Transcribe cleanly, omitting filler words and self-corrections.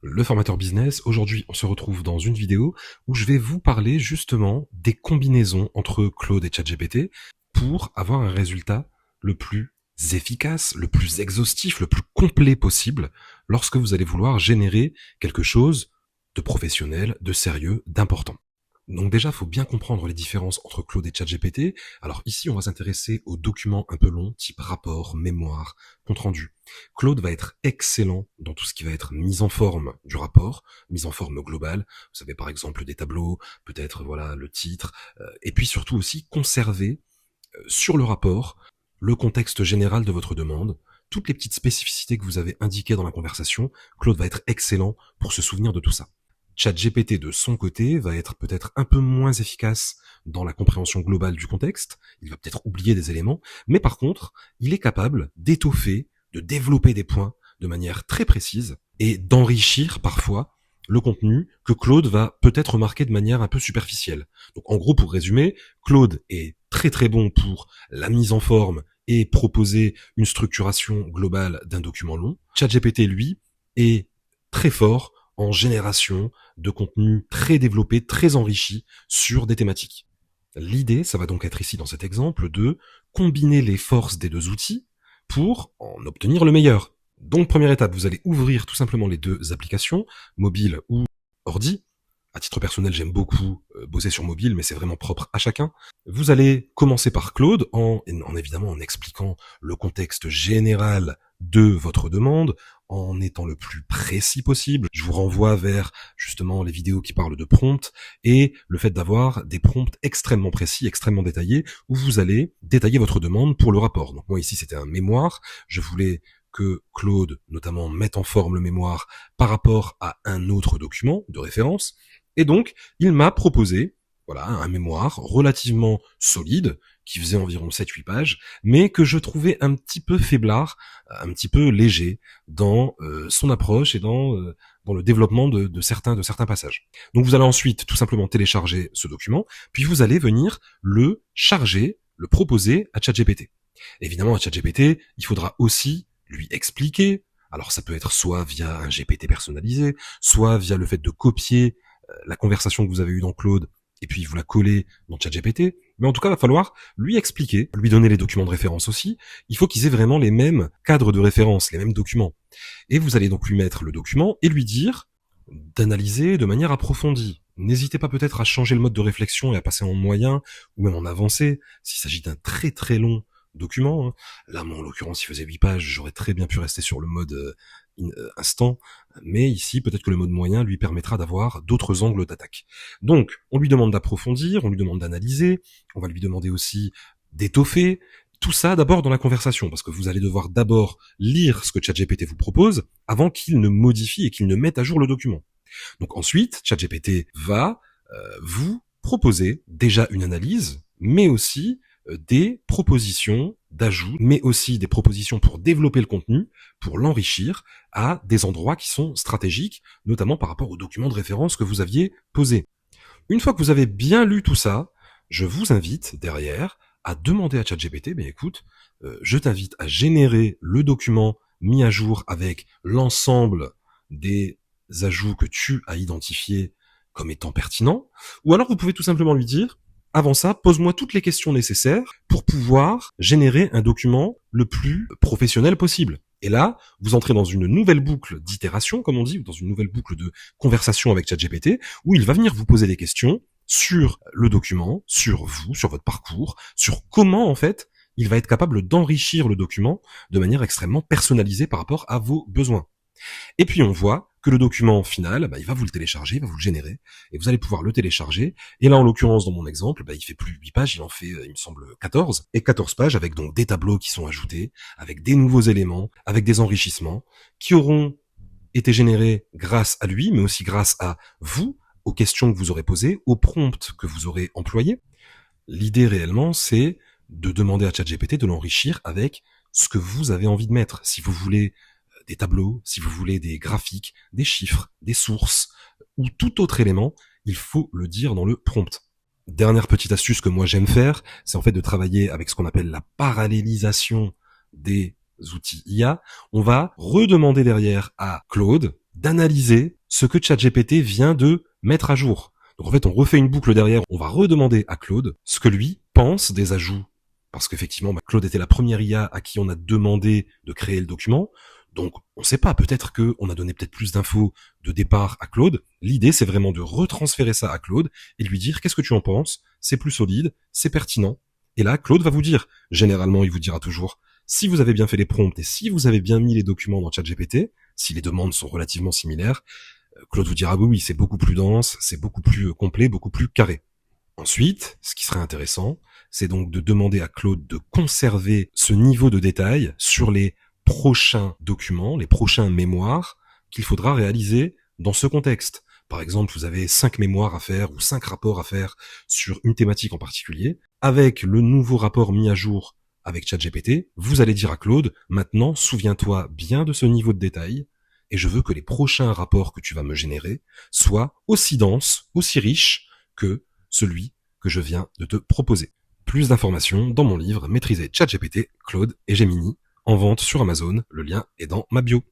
Le formateur business, aujourd'hui on se retrouve dans une vidéo où je vais vous parler justement des combinaisons entre Claude et ChatGPT pour avoir un résultat le plus efficace, le plus exhaustif, le plus complet possible lorsque vous allez vouloir générer quelque chose de professionnel, de sérieux, d'important. Donc déjà, il faut bien comprendre les différences entre Claude et ChatGPT. Alors ici, on va s'intéresser aux documents un peu longs, type rapport, mémoire, compte-rendu. Claude va être excellent dans tout ce qui va être mise en forme du rapport, mise en forme globale. Vous savez, par exemple, des tableaux, peut-être voilà le titre, et puis surtout aussi conserver sur le rapport le contexte général de votre demande, toutes les petites spécificités que vous avez indiquées dans la conversation. Claude va être excellent pour se souvenir de tout ça. ChatGPT de son côté va être peut-être un peu moins efficace dans la compréhension globale du contexte, il va peut-être oublier des éléments, mais par contre, il est capable d'étoffer, de développer des points de manière très précise et d'enrichir parfois le contenu que Claude va peut-être remarquer de manière un peu superficielle. Donc en gros, pour résumer, Claude est très très bon pour la mise en forme et proposer une structuration globale d'un document long. ChatGPT, lui, est très fort en génération de contenu très développé, très enrichi sur des thématiques. L'idée, ça va donc être ici dans cet exemple de combiner les forces des deux outils pour en obtenir le meilleur. Donc première étape, vous allez ouvrir tout simplement les deux applications, mobile ou ordi. À titre personnel, j'aime beaucoup bosser sur mobile, mais c'est vraiment propre à chacun. Vous allez commencer par Claude évidemment en expliquant le contexte général de votre demande, en étant le plus précis possible. Je vous renvoie vers justement les vidéos qui parlent de prompt et le fait d'avoir des prompts extrêmement précis, extrêmement détaillés, où vous allez détailler votre demande pour le rapport. Donc moi ici c'était un mémoire, je voulais que Claude notamment mette en forme le mémoire par rapport à un autre document de référence. Et donc, il m'a proposé, voilà, un mémoire relativement solide, qui faisait environ 7-8 pages, mais que je trouvais un petit peu faiblard, un petit peu léger dans son approche et dans le développement de certains passages. Donc vous allez ensuite tout simplement télécharger ce document, puis vous allez venir le charger, le proposer à ChatGPT. Évidemment, à ChatGPT, il faudra aussi lui expliquer. Alors ça peut être soit via un GPT personnalisé, soit via le fait de copier la conversation que vous avez eue dans Claude, et puis vous la collez dans ChatGPT. Mais en tout cas, il va falloir lui expliquer, lui donner les documents de référence aussi. Il faut qu'ils aient vraiment les mêmes cadres de référence, les mêmes documents. Et vous allez donc lui mettre le document et lui dire d'analyser de manière approfondie. N'hésitez pas peut-être à changer le mode de réflexion et à passer en moyen ou même en avancé s'il s'agit d'un très très long document. Hein. Là, moi, en l'occurrence, il faisait 8 pages, j'aurais très bien pu rester sur le mode instant, mais ici, peut-être que le mode moyen lui permettra d'avoir d'autres angles d'attaque. Donc, on lui demande d'approfondir, on lui demande d'analyser, on va lui demander aussi d'étoffer, tout ça d'abord dans la conversation, parce que vous allez devoir d'abord lire ce que ChatGPT vous propose avant qu'il ne modifie et qu'il ne mette à jour le document. Donc ensuite, ChatGPT va vous proposer déjà une analyse, mais aussi des propositions d'ajout, mais aussi des propositions pour développer le contenu, pour l'enrichir à des endroits qui sont stratégiques, notamment par rapport aux documents de référence que vous aviez posés. Une fois que vous avez bien lu tout ça, je vous invite derrière à demander à ChatGPT, écoute, je t'invite à générer le document mis à jour avec l'ensemble des ajouts que tu as identifiés comme étant pertinents, ou alors vous pouvez tout simplement lui dire, avant ça, pose-moi toutes les questions nécessaires pour pouvoir générer un document le plus professionnel possible. Et là, vous entrez dans une nouvelle boucle d'itération, comme on dit, ou dans une nouvelle boucle de conversation avec ChatGPT, où il va venir vous poser des questions sur le document, sur vous, sur votre parcours, sur comment, en fait, il va être capable d'enrichir le document de manière extrêmement personnalisée par rapport à vos besoins. Et puis on voit que le document final, il va vous le télécharger, il va vous le générer, et vous allez pouvoir le télécharger. Et là, en l'occurrence, dans mon exemple, il fait plus 8 pages, il en fait, il me semble, 14. Et 14 pages avec donc des tableaux qui sont ajoutés, avec des nouveaux éléments, avec des enrichissements, qui auront été générés grâce à lui, mais aussi grâce à vous, aux questions que vous aurez posées, aux prompts que vous aurez employés. L'idée réellement, c'est de demander à ChatGPT de l'enrichir avec ce que vous avez envie de mettre. Si vous voulez des tableaux, si vous voulez des graphiques, des chiffres, des sources, ou tout autre élément, il faut le dire dans le prompt. Dernière petite astuce que moi j'aime faire, c'est en fait de travailler avec ce qu'on appelle la parallélisation des outils IA. On va redemander derrière à Claude d'analyser ce que ChatGPT vient de mettre à jour. Donc en fait, on refait une boucle derrière, on va redemander à Claude ce que lui pense des ajouts. Parce qu'effectivement, Claude était la première IA à qui on a demandé de créer le document. Donc on sait pas, peut-être qu'on a donné peut-être plus d'infos de départ à Claude. L'idée, c'est vraiment de retransférer ça à Claude et lui dire qu'est-ce que tu en penses, c'est plus solide, c'est pertinent. Et là, Claude va vous dire, généralement, il vous dira toujours, si vous avez bien fait les prompts et si vous avez bien mis les documents dans ChatGPT, si les demandes sont relativement similaires, Claude vous dira oui, c'est beaucoup plus dense, c'est beaucoup plus complet, beaucoup plus carré. Ensuite, ce qui serait intéressant, c'est donc de demander à Claude de conserver ce niveau de détail sur les prochains documents, les prochains mémoires qu'il faudra réaliser dans ce contexte. Par exemple, vous avez 5 mémoires à faire ou 5 rapports à faire sur une thématique en particulier. Avec le nouveau rapport mis à jour avec ChatGPT, vous allez dire à Claude, maintenant, souviens-toi bien de ce niveau de détail, et je veux que les prochains rapports que tu vas me générer soient aussi denses, aussi riches que celui que je viens de te proposer. Plus d'informations dans mon livre Maîtriser ChatGPT, Claude et Gemini, en vente sur Amazon, le lien est dans ma bio.